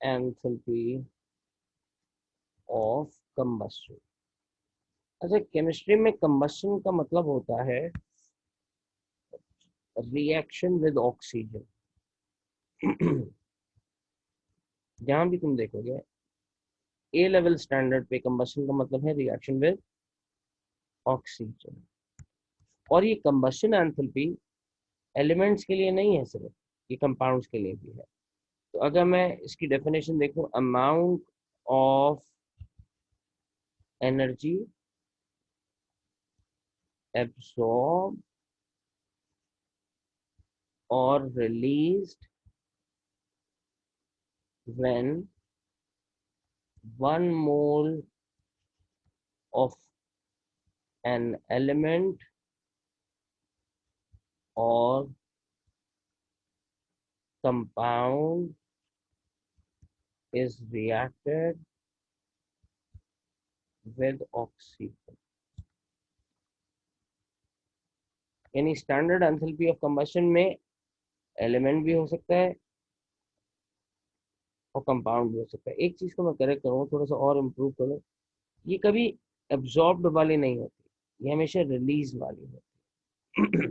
Enthalpy of combustion. अच्छा, chemistry में combustion का मतलब होता है रिएक्शन विद ऑक्सीजन। जहां भी तुम देखोगे ए लेवल स्टैंडर्ड पे कंबस्शन का मतलब है रिएक्शन विद ऑक्सीजन। और ये कंबस्शन एंथैल्पी एलिमेंट्स के लिए नहीं है सिर्फ, ये कंपाउंड्स के लिए भी है। तो अगर मैं इसकी डेफिनेशन देखूं, अमाउंट ऑफ एनर्जी एब्सॉर्ब और released when 1 mole of an element or compound is reacted with oxygen। यानी स्टैंडर्ड एंथैल्पी ऑफ कंबशन में एलिमेंट भी हो सकता है और कंपाउंड भी हो सकता है। एक चीज को मैं करेक्ट करूँ, थोड़ा सा और इम्प्रूव करूँ, ये कभी एब्जॉर्ब्ड वाली नहीं होती, ये हमेशा रिलीज वाली होती है।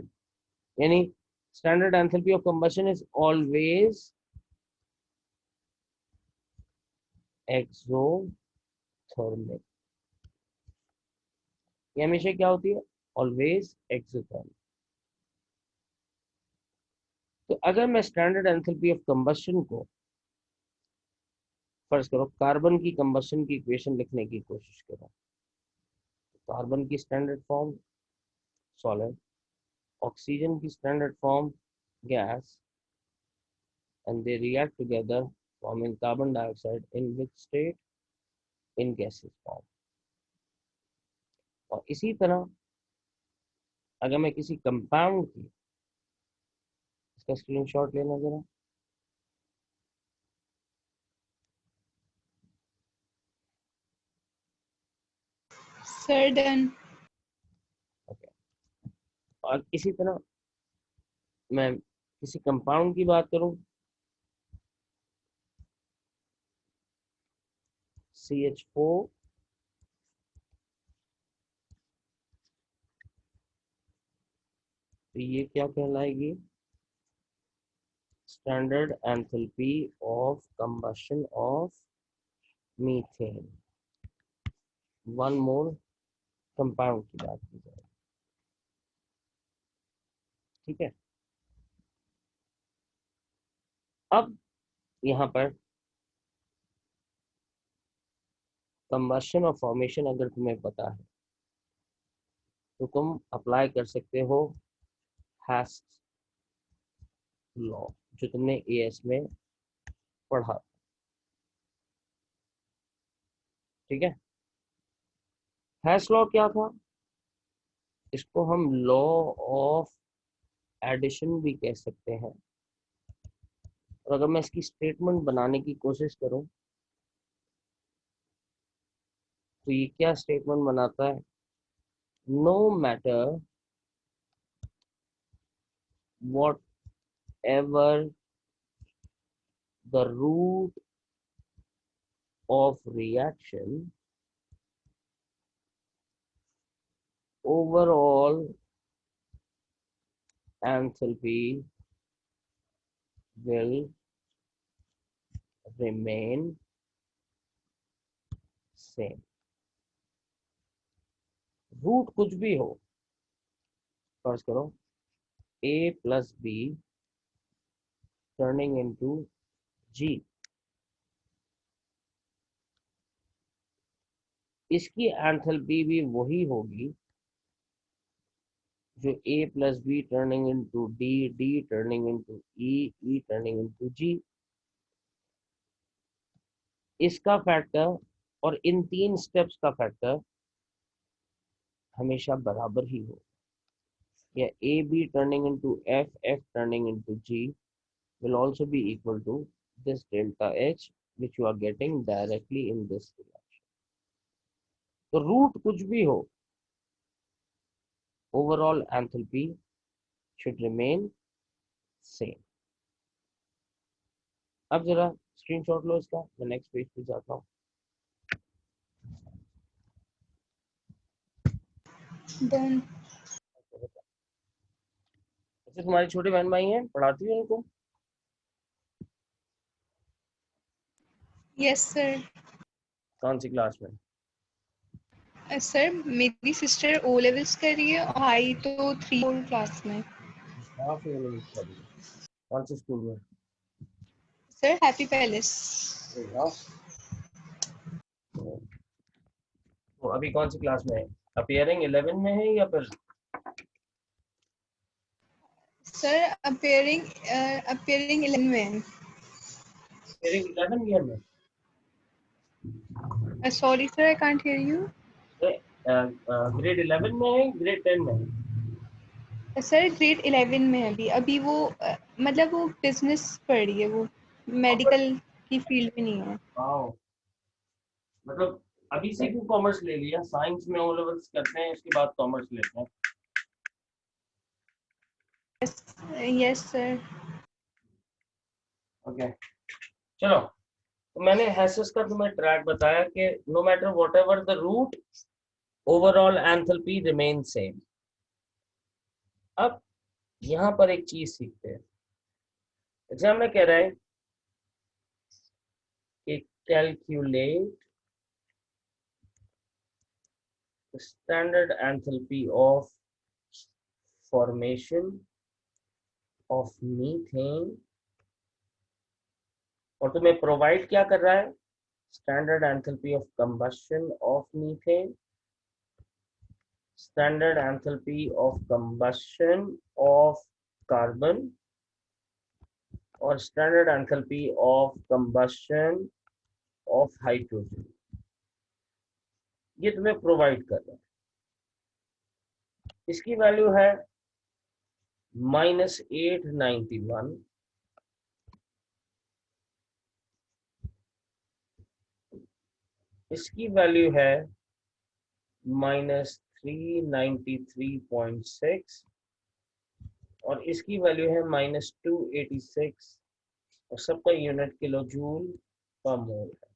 यानी standard enthalpy of combustion is always exothermic. ये हमेशा क्या होती है? Always exothermic. तो अगर मैं स्टैंडर्ड एंथैल्पी ऑफ कंबशन को, फर्ज करो कार्बन की कंबशन की इक्वेशन लिखने की कोशिश करो, कार्बन की स्टैंडर्ड फॉर्म सॉलिड, ऑक्सीजन की standard form gas, and they react together forming carbon dioxide in which state? In gaseous form। और इसी तरह अगर मैं किसी कंपाउंड की, इसका स्क्रीनशॉट लेना जरा, सर डन। ओके। और इसी तरह मैं किसी कंपाउंड की बात करूं, CH4 तो ये क्या कहलाएगी? Standard enthalpy of combustion of methane. 1 mole compound की बात की जाए, ठीक है। अब यहाँ पर कंबशन और फॉर्मेशन अगर तुम्हें पता है तो तुम अप्लाई कर सकते हो हेस्ट लॉ, जो तुमने एएस में पढ़ा, ठीक है। हेस्ट लॉ क्या था? इसको हम लॉ ऑफ एडिशन भी कह सकते हैं। और अगर मैं इसकी स्टेटमेंट बनाने की कोशिश करूं तो ये क्या स्टेटमेंट बनाता है? No matter whatever the route of reaction, overall enthalpy will remain same। Route कुछ भी हो, फर्ज करो a plus b turning into g, इसकी एंथैल्पी भी वही होगी जो a plus b turning into d, d turning into e, e turning into g। इसका फैक्टर और इन 3 स्टेप्स का फैक्टर हमेशा बराबर ही हो, या a b turning into f, f turning into g will also be equal to this delta H which you are getting directly in this reaction। तो root कुछ भी हो, overall enthalpy should remain same। अब जरा screenshot लो इसका, मैं next page पे जाता हूँ। Done. अच्छा, तुम्हारी छोटी बहन भाई हैं, पढ़ाती हो उनको? Yes, sir. कौन सी क्लास में? सर मेरी सिस्टर ओ लेवल्स कर रही है और भाई तो 3-4 क्लास में। काफी उन्होंने कर लिया। कौन से स्कूल में? Sir happy palace. तो अभी कौन सी क्लास में है? अपियरिंग 11 में है या फिर? सर अपियरिंग 11 में है। अपियरिंग 11 ईयर में? Sorry sir, I can't hear you. Grade 11 में है, ग्रेड 10 में है? सर ग्रेड 11 में है अभी। अभी वो मतलब वो बिजनेस पढ़ रही है, वो मेडिकल की फील्ड में नहीं है। वाओ, मतलब अभी से क्यों कॉमर्स ले लिया? साइंस में ओ लेवल्स करते हैं, उसके बाद कॉमर्स लेते हैं। Yes sir. ओके, चलो। तो मैंने हैसेस का तुम्हें ट्रैक बताया कि no matter whatever the route, overall enthalpy remain same. अब यहाँ पर एक चीज सीखते हैं। एग्जाम में कह रहा है कि calculate standard enthalpy of formation of methane, और तुम्हें प्रोवाइड क्या कर रहा है? Standard enthalpy of combustion of methane, standard enthalpy of combustion of carbon, और standard enthalpy of combustion of hydrogen. ये तुम्हें प्रोवाइड कर रहा है। इसकी वैल्यू है -891, इसकी वैल्यू है -393.6, और इसकी वैल्यू है -286, और सबका यूनिट किलो जूल पर मोल है।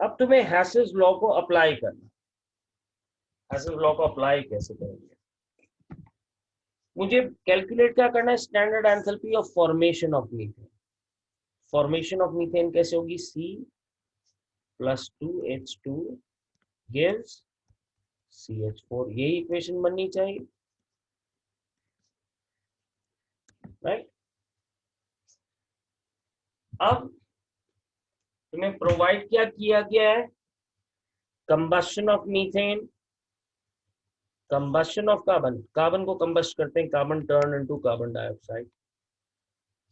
अब तुम्हें हैसेस लॉ को अप्लाई करना। हैसेस लॉ को अप्लाई कैसे करेंगे? मुझे कैलकुलेट क्या करना है? Standard enthalpy of formation of methane. Formation of methane कैसे होगी? C+2H2 gives CH4, यही इक्वेशन बननी चाहिए, राइट? अब तुम्हें प्रोवाइड क्या किया गया है? Combustion of methane, combustion of carbon, carbon को कंबस्ट करते हैं, carbon turn into carbon dioxide,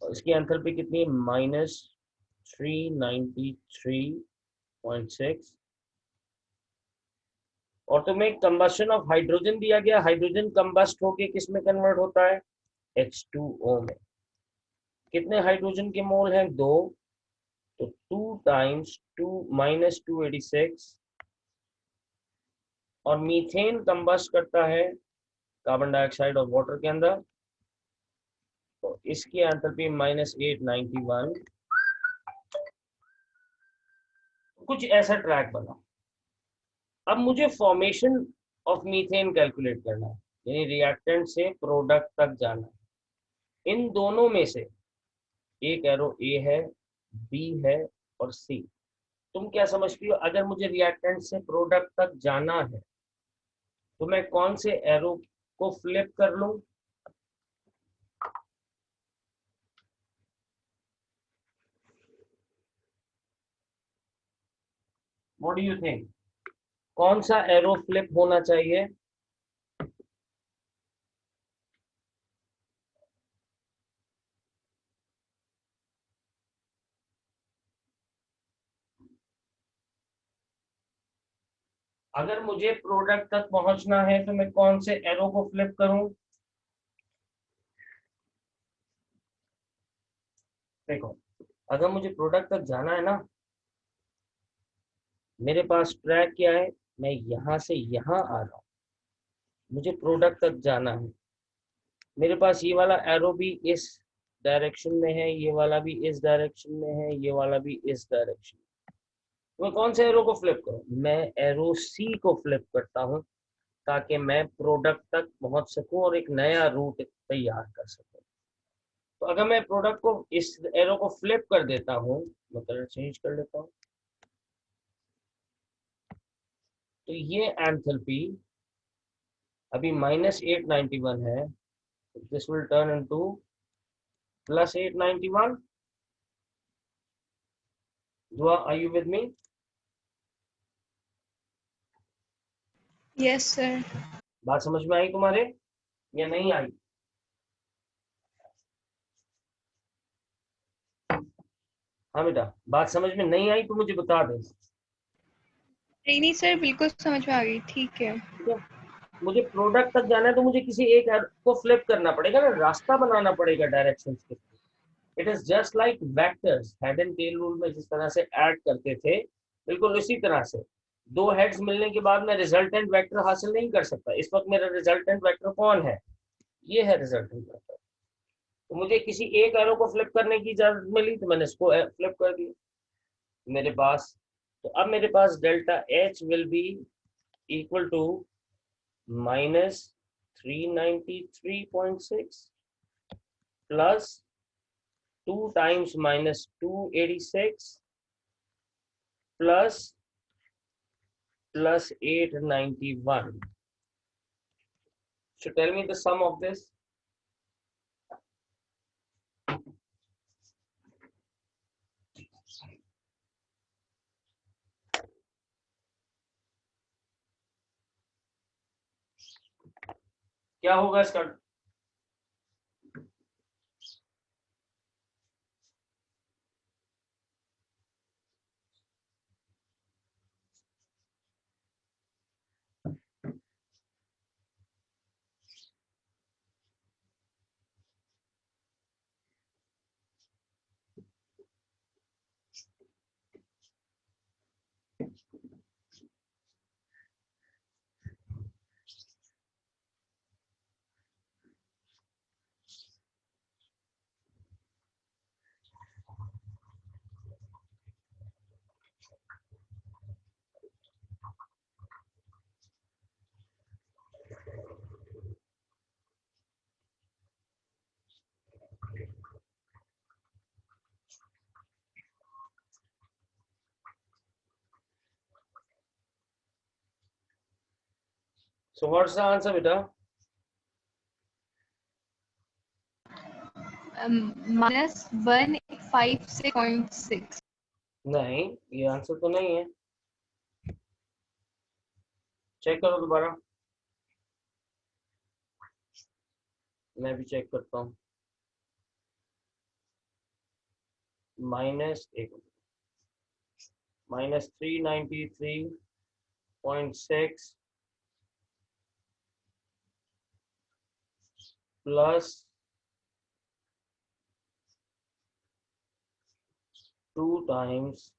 और इसकी एंथैल्पी कितनी है? -393.6। और तुम्हें कंबशन ऑफ हाइड्रोजन दिया गया, हाइड्रोजन कंबस्ट होके किस में कन्वर्ट होता है? H2O में। कितने हाइड्रोजन के मोल हैं? 2, तो 2 टाइम्स 2 -286, और मीथेन कंबस्ट करता है कार्बन डाइऑक्साइड और वाटर के अंदर, तो इसकी एंथैल्पी -891। कुछ ऐसा ट्रैक बना। अब मुझे फॉर्मेशन ऑफ मीथेन कैलकुलेट करना है, यानी रिएक्टेंट से प्रोडक्ट तक जाना है। इन दोनों में से एक एरो ए है, बी है और सी। तुम क्या समझती हो, अगर मुझे रिएक्टेंट से प्रोडक्ट तक जाना है तो मैं कौन से एरो को फ्लिप कर लूं? What do you think? कौन सा एरो फ्लिप होना चाहिए? अगर मुझे प्रोडक्ट तक पहुंचना है तो मैं कौन से एरो को फ्लिप करूं? देखो, अगर मुझे प्रोडक्ट तक जाना है ना, मेरे पास ट्रैक क्या है? मैं यहां से यहां आ रहा हूं, मुझे प्रोडक्ट तक जाना है। मेरे पास ये वाला एरो भी इस डायरेक्शन में है, ये वाला भी इस डायरेक्शन में है, ये वाला भी इस डायरेक्शन। मैं कौन से एरो को फ्लिप करूं? मैं एरो सी को फ्लिप करता हूं ताकि मैं प्रोडक्ट तक पहुंच सकूं और एक नया रूट तैयार कर सकूं। तो अगर मैं प्रोडक्ट को इस एरो को फ्लिप कर देता हूं, मैं कलर चेंज कर लेता हूं, तो ये एंथैल्पी अभी -891 है, this will turn into +891। Dua, are you with me? Yes sir. बात समझ में आई तुम्हारे या नहीं आई? हाँ बेटा, बात समझ में नहीं आई तो मुझे बता दे। नहीं नहीं सर, बिल्कुल समझ में आ गई, ठीक है। ठीक है, मुझे प्रोडक्ट तक जाना है तो मुझे किसी एक को फ्लिप करना पड़ेगा ना, रास्ता बनाना पड़ेगा डायरेक्शन के। It is just like vectors, head and tell rule में जिस तरह से ऐड करते थे, बिल्कुल इसी तरह से दो हेड्स मिलने के बाद मैं रिजल्टेंट वेक्टर हासिल नहीं कर सकता। इस वक्त मेरा रिजल्टेंट वेक्टर कौन है? ये है रिजल्टेंट वेक्टर। तो मुझे किसी एक एरो को फ्लिप करने की इजाजत मिली तो मैंने इसको फ्लिप कर दिया मेरे पास। तो अब मेरे पास delta H will be equal to -393.6 plus 2 times -286 plus +891. So tell me the sum of this. क्या होगा इसका? So what's the answer बेटा? -156.6। नहीं, ये आंसर तो नहीं है। चेक करो दोबारा, मैं भी चेक करता हूँ। -393.6 plus 2 times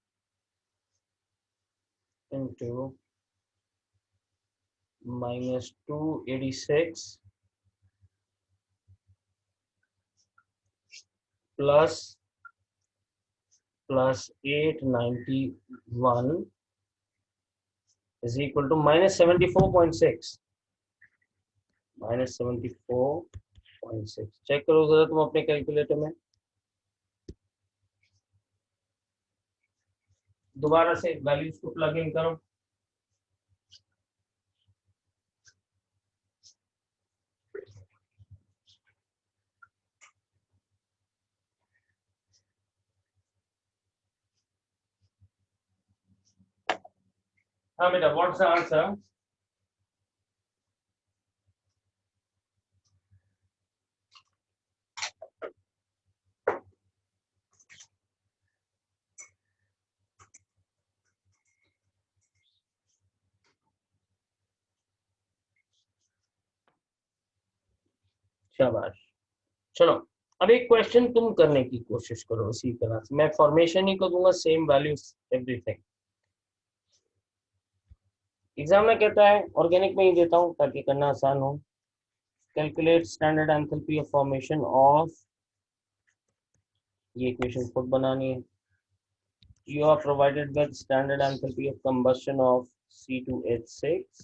into -286 plus +891 is equal to -74.6। -74.6 check करो जरा तुम अपने कैलकुलेटर में, दोबारा से वैल्यूज को प्लग इन करो। हाँ बेटा, व्हाट्स द आंसर? शाबाश। चलो, अब एक क्वेश्चन तुम करने की कोशिश करो इसी तरह से। मैं फॉर्मेशन ही को दूंगा, सेम वैल्यूज एवरीथिंग। एग्जाम में कहता है, ऑर्गेनिक में ही देता हूँ ताकि करना आसान हो। Calculate standard enthalpy of formation of ये इक्वेशन खुद बनानी है। You are provided with standard enthalpy of combustion of C2H6,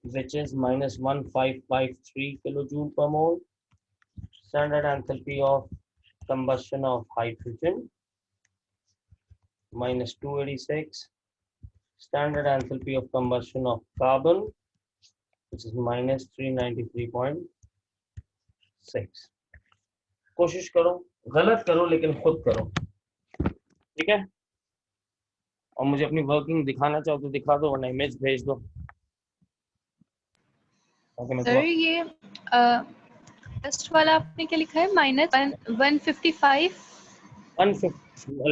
which is minus 1553 kilojoule per mole. Standard enthalpy of combustion of hydrogen, minus 286. Standard enthalpy of combustion of carbon, which is minus 393.6. कोशिश करो, गलत करो लेकिन खुद करो, ठीक है। और मुझे अपनी वर्किंग दिखाना चाहो तो दिखा दो, वरना इमेज भेज दो। सर ये फर्स्ट वाला आपने क्या लिखा है? Minus 155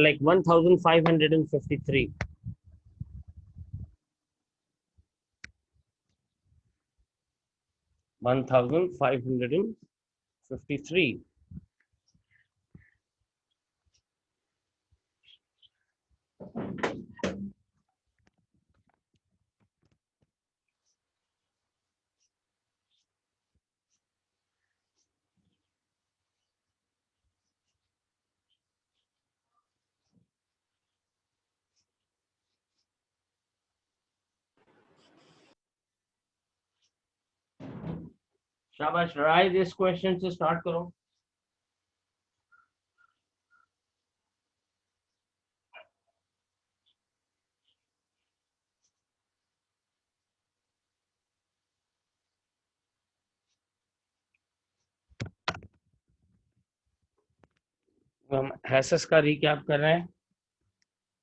like 1553. 1553. शाबाश, राइज इस क्वेश्चन से स्टार्ट करो। हम हैसेस का रिकैप कर रहे हैं।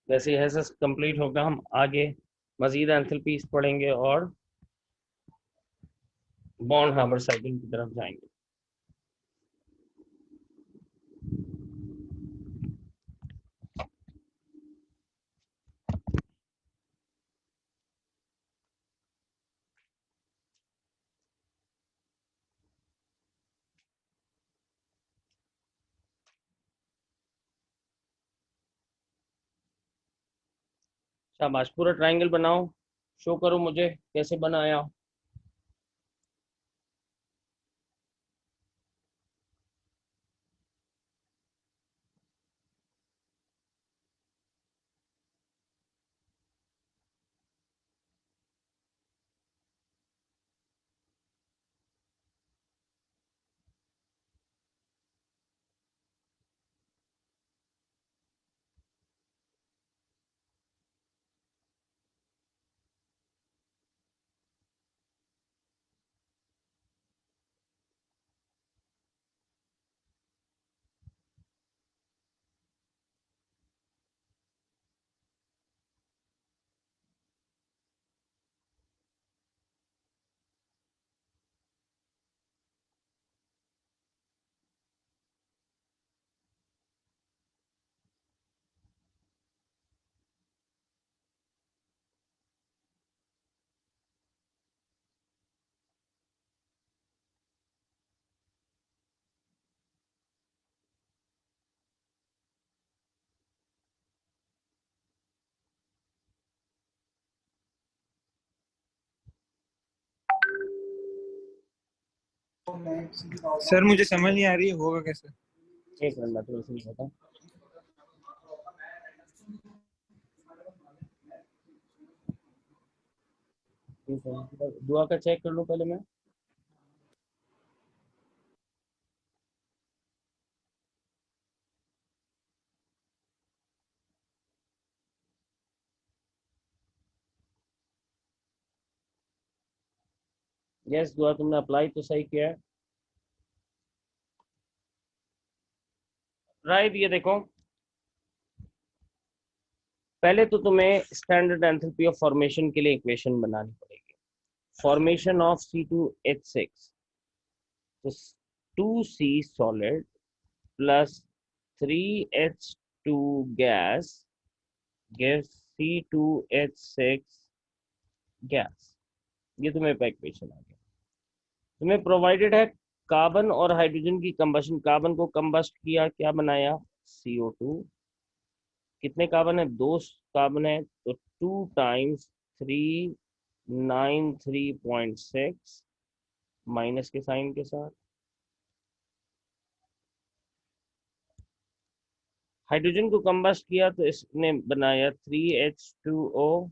जैसे ही हैसेस कंप्लीट होगा हम आगे मजीद एंथैल्पीज पढ़ेंगे और बॉर्न हार्बर साइकिल की तरफ जाएंगे। शाबाश, पूरा ट्रायंगल बनाओ, शो करो मुझे कैसे बनाया। सर मुझे समझ नहीं आ रही है होगा कैसे। एक मिनट तो इसमें बताओ। दुआ का चेक कर लो पहले मैं। यस दुआ, तुमने अप्लाई तो सही किया है। राइट, ये देखो, पहले तो तुम्हें स्टैंडर्ड एंथैल्पी ऑफ फॉर्मेशन के लिए इक्वेशन बनानी पड़ेगी। फॉर्मेशन ऑफ C2H6, तो 2C solid plus 3H2 gas gives C2H6 gas. ये तुम्हें इक्वेशन आ गया। तुम्हें प्रोवाइडेड है कार्बन और हाइड्रोजन की कंबशन। कार्बन को कंबस्ट किया, क्या बनाया? CO2। कितने कार्बन है? 2 कार्बन है, तो 2 टाइम्स 393.6 माइनस के साइन के साथ, हाइड्रोजन को कंबस्ट किया तो इसने बनाया 3H2O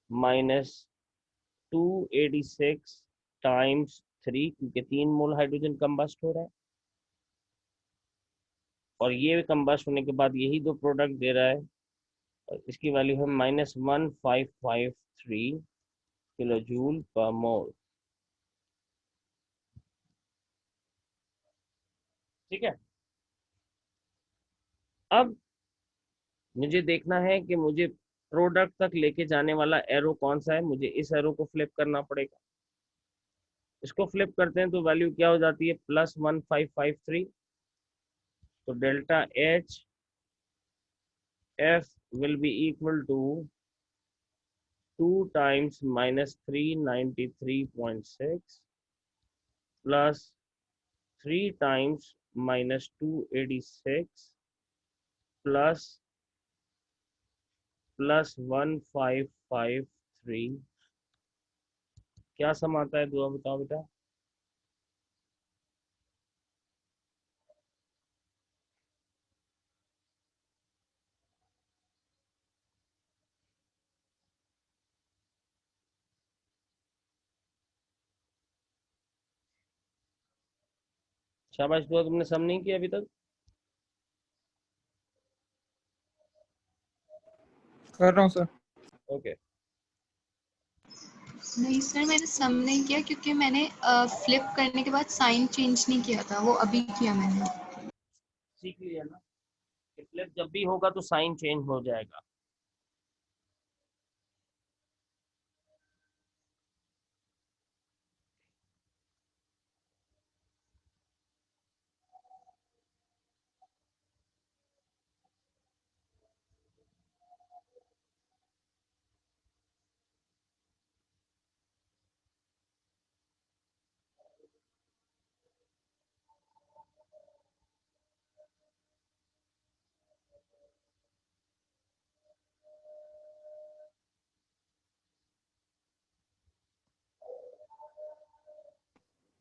माइनस 286 टाइम्स 3, क्योंकि 3 मोल हाइड्रोजन कंबस्ट हो रहा है, और ये कंबस्ट होने के बाद यही दो प्रोडक्ट दे रहा है, और इसकी वैल्यू है -1553 किलो जूल पर मोल। ठीक है, अब मुझे देखना है कि मुझे प्रोडक्ट तक लेके जाने वाला एरो कौन सा है। मुझे इस एरो को फ्लिप करना पड़ेगा। इसको फ्लिप करते हैं तो वैल्यू क्या हो जाती है, +1553। तो delta H F will be equal to 2 times -393.6 plus 3 times -286 plus 1553। क्या सम आता है, दुआ बताओ बेटा। शाबाश दुआ, तुमने सम नहीं किया अभी तक। कर रहा हूँ सर। ओके, नहीं सर, मैंने सम नहीं किया क्योंकि मैंने फ्लिप करने के बाद साइन चेंज नहीं किया था, वो अभी किया मैंने। सीख लिया ना कि फ्लिप जब भी होगा तो साइन चेंज हो जाएगा।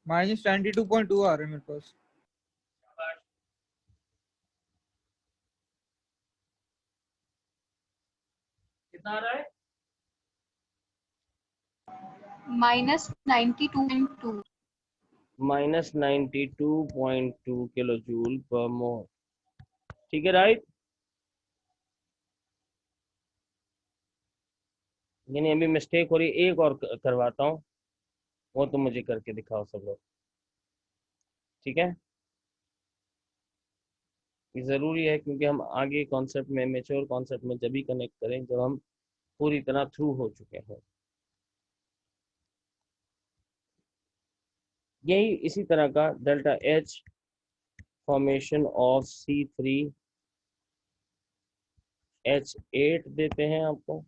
-92.2 आ रहा है मेरे पास। कितना आ रहा है? -92.2। -92.2 किलो जूल पर मोल। ठीक है, राइट। यानी अभी मिस्टेक हो रही है, एक और करवाता हूँ, वो तो मुझे करके दिखाओ सब लोग। ठीक है, ये ज़रूरी है क्योंकि हम आगे कॉन्सेप्ट में, मेच्योर कॉन्सेप्ट में जब भी कनेक्ट करें जब हम पूरी तरह थ्रू हो चुके हैं। यही इसी तरह का delta H formation of C3H8 देते हैं आपको,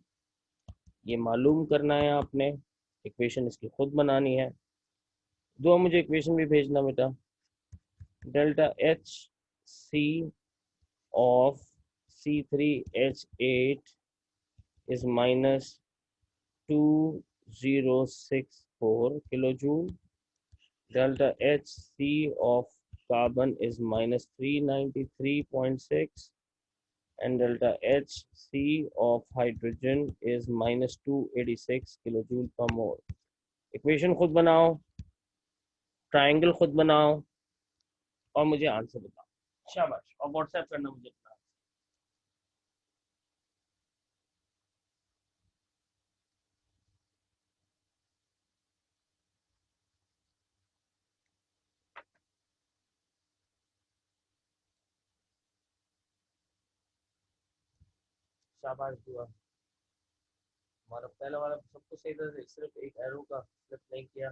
ये मालूम करना है आपने, इक्वेशन इसकी खुद बनानी है। दो मुझे इक्वेशन भी भेजना बेटा। Delta H C of C3H8 is -2064 kilo joule. Delta HC of carbon is -393.6, and delta HC of hydrogen is -286 kilojoule पर मोल। इक्वेशन खुद बनाओ, ट्रायंगल खुद बनाओ, और मुझे आंसर बताओ। शाबाश, और व्हाट्सएप करना मुझे अपना। शाबाश दुआ, हमारा पहला वाला सबको सही तरह से, सिर्फ एक एरो का फ्लिप नहीं किया।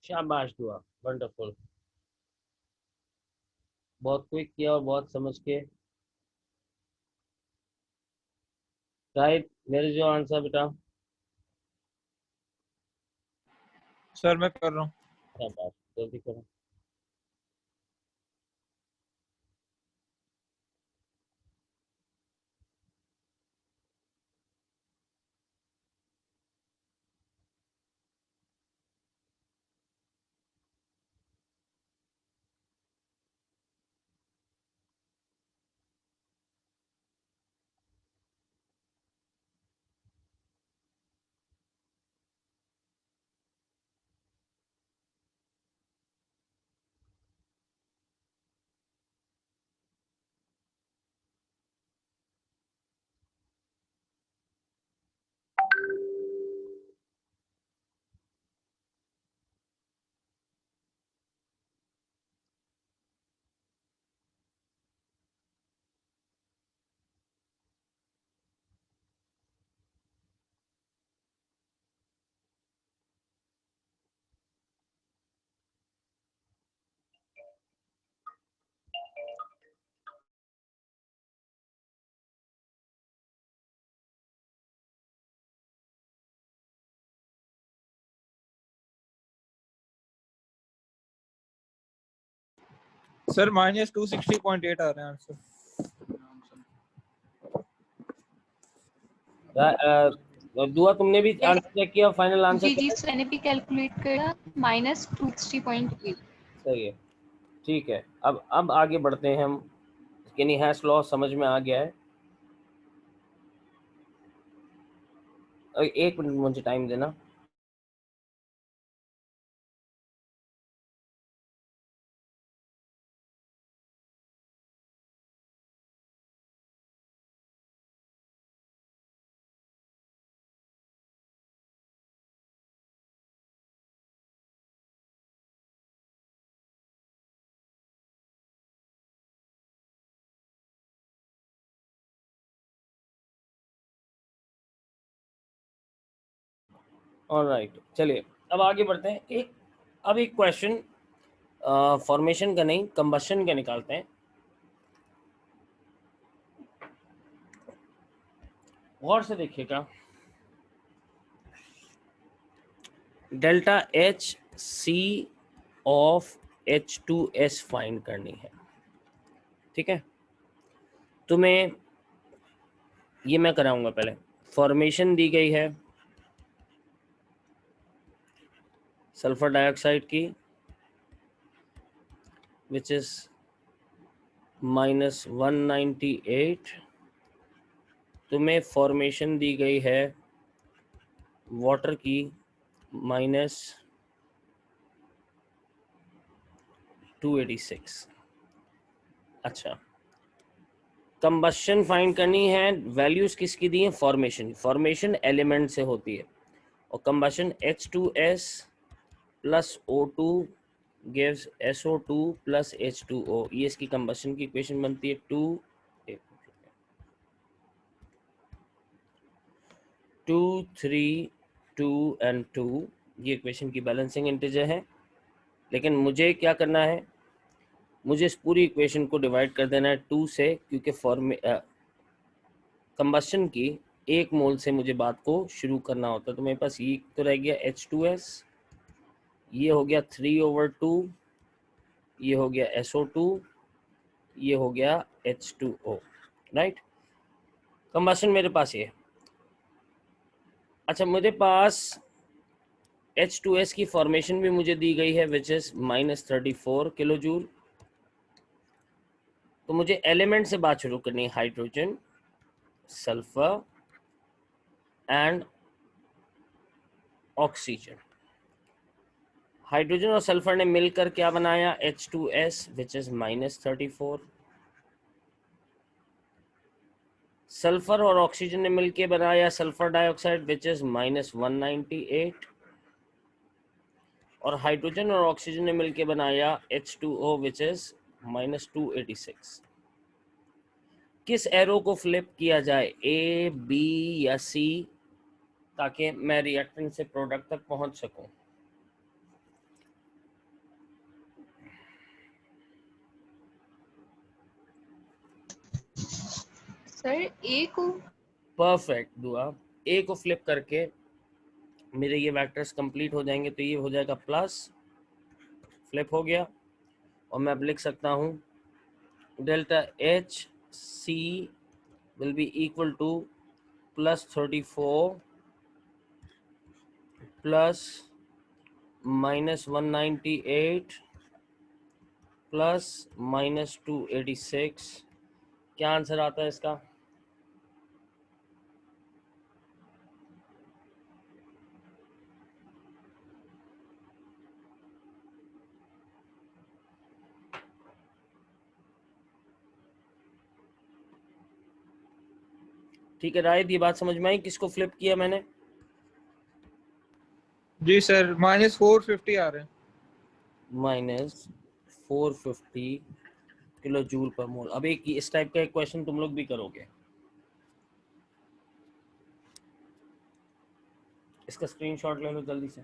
शाबाश दुआ, वंडरफुल, बहुत क्विक किया और बहुत समझ के। राइट, मेरे जो आंसर बेटा। सर मैं कर रहा हूँ। शाबाश, जल्दी करो। सर -260.8 आ रहे हैं आंसर। दुआ, तुमने भी आंसर चेक किया? फाइनल आंसर जी जी क्या है? सर, मैंने भी कैलकुलेट किया, -260.8। सही है, ठीक है। अब आगे बढ़ते हैं हम। यानी हैश लॉ समझ में आ गया है। एक मिनट मुझे टाइम देना। ऑलराइट, चलिए अब आगे बढ़ते हैं। अब एक क्वेश्चन फॉर्मेशन का नहीं, कंबशन का निकालते हैं। गौर से देखिएगा, delta H C of H2S find करनी है, ठीक है। तुम्हें ये मैं कराऊंगा। पहले फॉर्मेशन दी गई है सल्फर डाइऑक्साइड की, विच इज -198। तुम्हें फॉर्मेशन दी गई है वाटर की -286। अच्छा, कंबशन फाइंड करनी है। वैल्यूज किसकी दी है? फॉर्मेशन एलिमेंट से होती है। और combustion H2S plus O2 gives SO2 plus H2O। ये इसकी कंबशन की इक्वेशन बनती है। 2 3 2 एंड 2, ये इक्वेशन की बैलेंसिंग इंटीजर है। लेकिन मुझे क्या करना है? मुझे इस पूरी इक्वेशन को डिवाइड कर देना है 2 से, क्योंकि कंबशन की 1 मोल से मुझे बात को शुरू करना होता है। तो मेरे पास ये तो रह गया H2S, ये हो गया 3/2, ये हो गया SO2, ये हो गया H2O, राइट। कंबशन मेरे पास ये है। अच्छा, मेरे पास H2S की फॉर्मेशन भी मुझे दी गई है, विच इज -34 किलो जूल। तो मुझे एलिमेंट से बात शुरू करनी है। Hydrogen, sulphur and oxygen. Hydrogen और सल्फर ने मिलकर क्या बनाया? H2S, which is -34। सल्फर और ऑक्सीजन ने मिलकर बनाया सल्फर डाइऑक्साइड, विच इज -198। और हाइड्रोजन और ऑक्सीजन ने मिलकर बनाया H2O, विच इज -286। किस एरो को फ्लिप किया जाए, A, B या C, ताकि मैं रिएक्टेंट से प्रोडक्ट तक पहुंच सकूं? सर ए को परफेक्ट दुआ। ए को फ्लिप करके मेरे ये वेक्टर्स कंप्लीट हो जाएंगे, तो ये हो जाएगा प्लस, फ्लिप हो गया, और मैं अब लिख सकता हूँ delta H C will be equal to +34 plus -198 plus -286। क्या आंसर आता है इसका? ठीक है राहित, ये बात समझ में आई किसको फ्लिप किया मैंने? जी सर, -450 आ रहे हैं। -450 किलो जूल पर मोल। अब एक इस टाइप का एक क्वेश्चन तुम लोग भी करोगे, इसका स्क्रीनशॉट ले लो जल्दी से।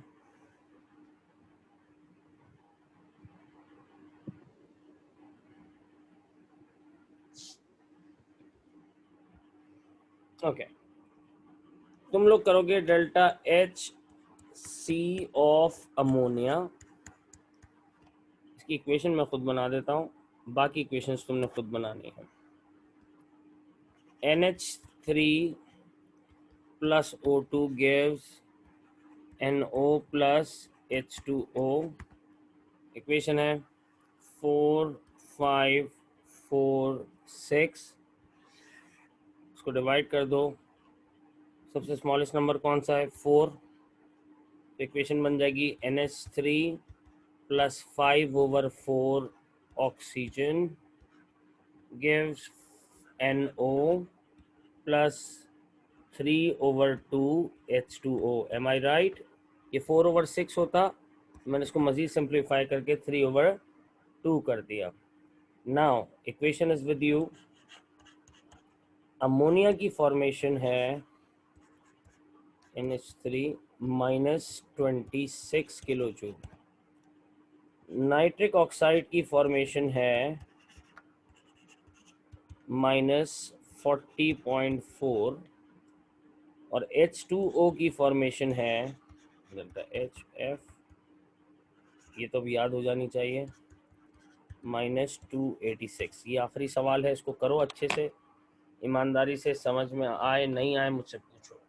ओके, तुम लोग करोगे delta H C of ammonia. इसकी इक्वेशन मैं खुद बना देता हूँ, बाकी इक्वेशंस तुमने खुद बनानी है। NH3 plus O2 gives NO plus H2O। Equation है 4 5 4 6। इसको डिवाइड कर दो, सबसे स्मॉलेस्ट नंबर कौन सा है? 4। तो इक्वेशन बन जाएगी NH3 plus 5/4 oxygen gives NO plus 3/2 H2O। Am I right? ये 4/6 होता, मैंने इसको मज़ीद सिंप्लीफाई करके 3/2 कर दिया। Now equation is with you. Ammonia की फॉर्मेशन है NH3 -26 kilo joule. Nitric oxide की फॉर्मेशन है -40.4, और H2O की फॉर्मेशन है डेल्टा HF, ये तो भी याद हो जानी चाहिए, -286। ये आखिरी सवाल है, इसको करो अच्छे से, ईमानदारी से, समझ में आए नहीं आए मुझसे पूछो।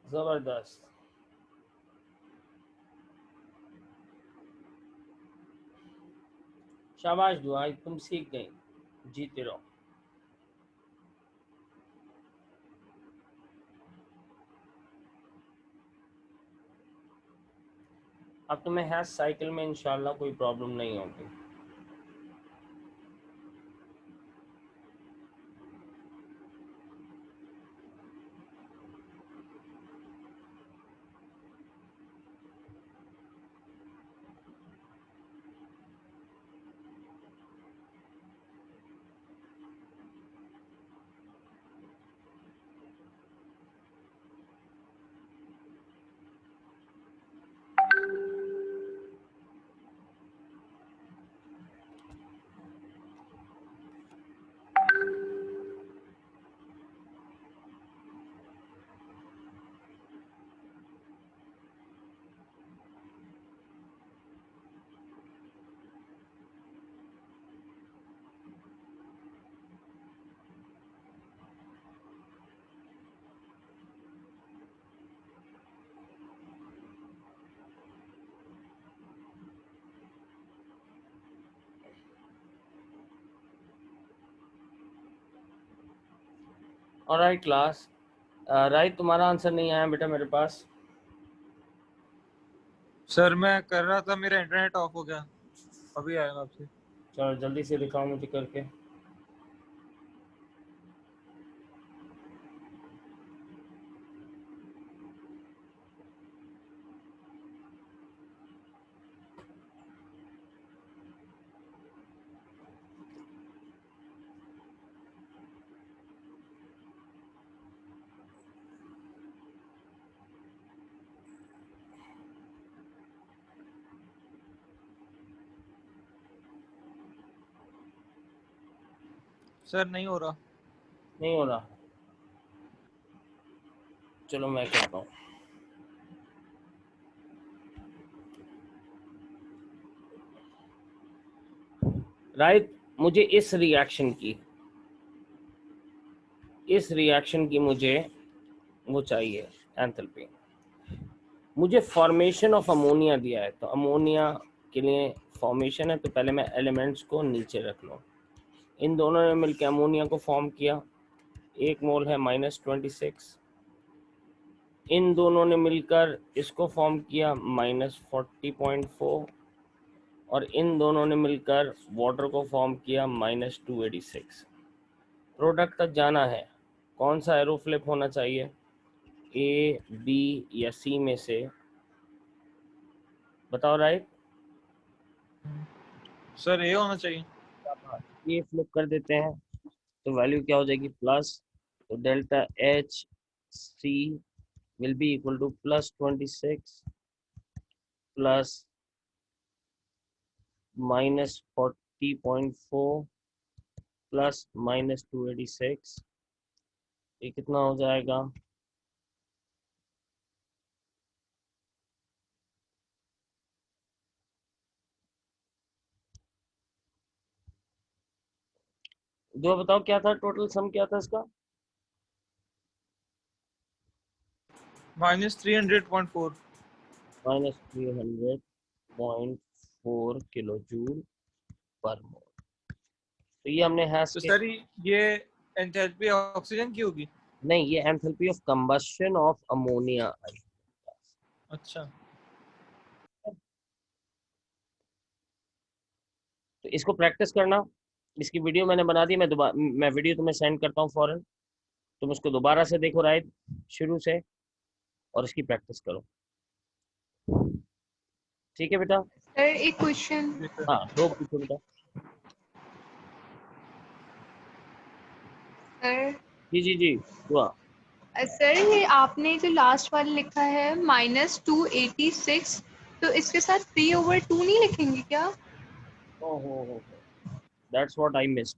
जबरदस्त। शाबाश दुआ, तुम सीख गई, जीते रहो। अब तुम्हें हैश साइकिल में इंशाल्लाह कोई प्रॉब्लम नहीं होगी। ऑलराइट क्लास, राइट तुम्हारा आंसर नहीं आया बेटा मेरे पास। सर मैं कर रहा था, मेरा इंटरनेट ऑफ हो गया, अभी आएगा आपसे। चलो जल्दी से दिखाओ मुझे करके। सर नहीं हो रहा। नहीं हो रहा, चलो मैं करता हूँ। राइट, मुझे इस रिएक्शन की मुझे वो चाहिए एंथैल्पी। मुझे फॉर्मेशन ऑफ अमोनिया दिया है, तो अमोनिया के लिए फॉर्मेशन है, तो पहले मैं एलिमेंट्स को नीचे रख लूँ। इन दोनों ने मिलकर अमोनिया को फॉर्म किया, 1 मोल है -26। इन दोनों ने मिलकर इसको फॉर्म किया -40.4, और इन दोनों ने मिलकर वाटर को फॉर्म किया -286। प्रोडक्ट तक जाना है, कौन सा एरो फ्लिप होना चाहिए, ए, बी या सी में से बताओ। राइट, सर ये होना चाहिए। ये फ्लिप कर देते हैं तो वैल्यू क्या हो जाएगी, प्लस। तो delta H C will be equal to +26 plus -40.4 plus -286। ये कितना हो जाएगा, दो बताओ क्या था, टोटल सम क्या था इसका, -300.4। -300.4 किलो जूल पर मोल। तो ये हमने हैश तो के, सर ये एंथैल्पी ऑक्सीजन की होगी। नहीं ये enthalpy of combustion of ammonia. अच्छा, तो इसको प्रैक्टिस करना, इसकी वीडियो मैंने बना दी, मैं वीडियो तुम्हें सेंड करता हूँ फौरन, तुम उसको दोबारा से देखो राइट शुरू से, और इसकी प्रैक्टिस करो, ठीक है बेटा। सर एक क्वेश्चन। ठीक है। हाँ दो पूछो बेटा। सर जी जी जी दुआ। सर ये आपने जो लास्ट वाला लिखा है -286, तो इसके साथ 3/2 नहीं लिखेंगे क्या? ओहो, दैट्स व्हाट आई मिस्ड,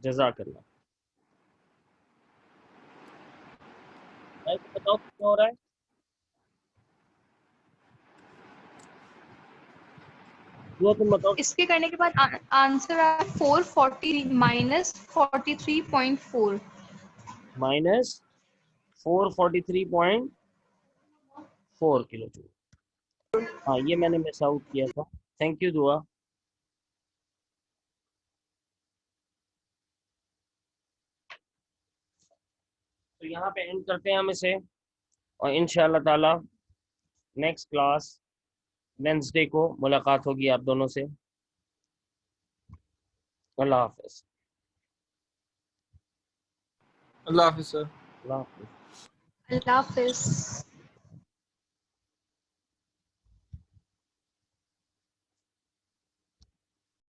जज़ाकल्लाह। राइट बताओ क्या हो रहा है, दुआ तुम बताओ। इसके करने के बाद आंसर आ 440 -43.4। -443.4 4 किलो जूल। हाँ, ये मैंने मिस आउट किया था। थैंक यू दुआ। तो यहाँ पे एंड करते हैं हम इसे, और इंशाल्लाह ताला नेक्स्ट क्लास वेंसडे को मुलाकात होगी आप दोनों से। अल्लाह हाफिज। अल्लाह हाफिज सर। अल्लाह हाफिज। अल्लाह हाफिज।